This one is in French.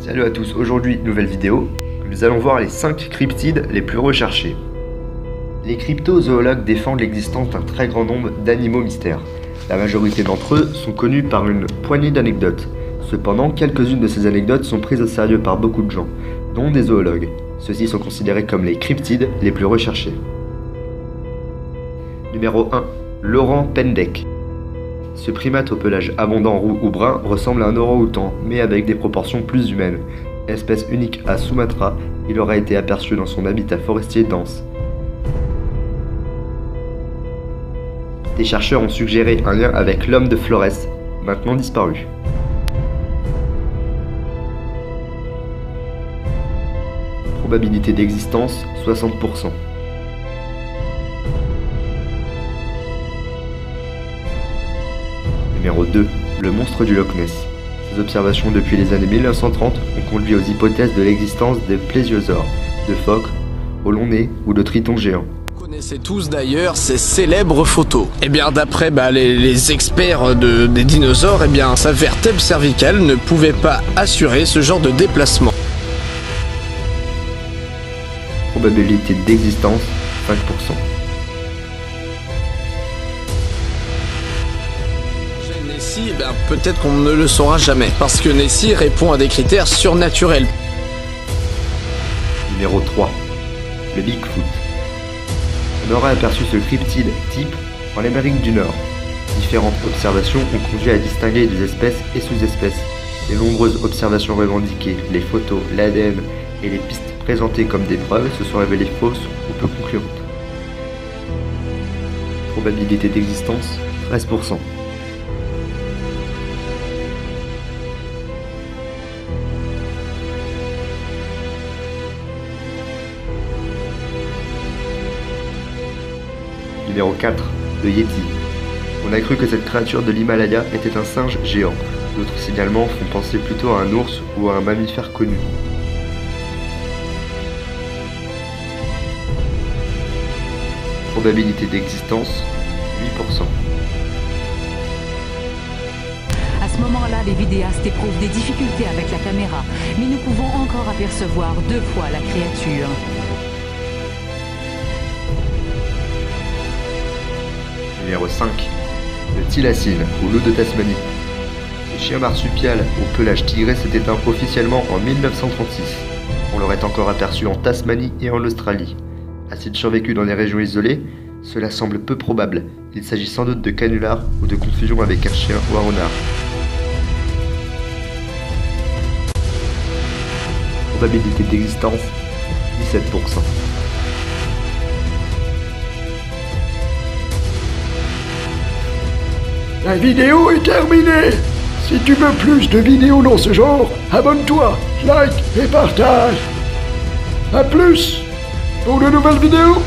Salut à tous, aujourd'hui nouvelle vidéo, nous allons voir les 5 cryptides les plus recherchés. Les cryptozoologues défendent l'existence d'un très grand nombre d'animaux mystères. La majorité d'entre eux sont connus par une poignée d'anecdotes. Cependant, quelques-unes de ces anecdotes sont prises au sérieux par beaucoup de gens, dont des zoologues. Ceux-ci sont considérés comme les cryptides les plus recherchés. Numéro 1. L'orang pendek. Ce primate au pelage abondant roux ou brun ressemble à un orang-outan, mais avec des proportions plus humaines. Espèce unique à Sumatra, il aura été aperçu dans son habitat forestier dense. Des chercheurs ont suggéré un lien avec l'homme de Flores, maintenant disparu. Probabilité d'existence, 60%. Numéro 2. Le monstre du Loch Ness. Ces observations depuis les années 1930 ont conduit aux hypothèses de l'existence de plésiosaures, de phoques, au long nez ou de tritons géants. Vous connaissez tous d'ailleurs ces célèbres photos. Eh bien d'après les experts des dinosaures, eh bien sa vertèbre cervicale ne pouvait pas assurer ce genre de déplacement. Probabilité d'existence, 5%. Nessie, eh bien peut-être qu'on ne le saura jamais, parce que Nessie répond à des critères surnaturels. Numéro 3. Le Bigfoot. On aurait aperçu ce cryptide type en Amérique du Nord. Différentes observations ont conduit à distinguer des espèces et sous-espèces. Les nombreuses observations revendiquées, les photos, l'ADN et les pistes présentées comme des preuves se sont révélées fausses ou peu concluantes. Probabilité d'existence, 13%. Numéro 4. Le Yeti. On a cru que cette créature de l'Himalaya était un singe géant. D'autres signalements font penser plutôt à un ours ou à un mammifère connu. Probabilité d'existence, 8%. À ce moment-là, les vidéastes éprouvent des difficultés avec la caméra, mais nous pouvons encore apercevoir 2 fois la créature. Numéro 5. Le thylacine, ou loup de Tasmanie. Ce chien marsupial au pelage tigré s'est éteint officiellement en 1936. On l'aurait encore aperçu en Tasmanie et en Australie. A-t-il survécu dans les régions isolées? Cela semble peu probable. Il s'agit sans doute de canular ou de confusion avec un chien ou un renard. Probabilité d'existence, 17%. La vidéo est terminée. Si tu veux plus de vidéos dans ce genre, abonne-toi, like et partage. A plus pour de nouvelles vidéos.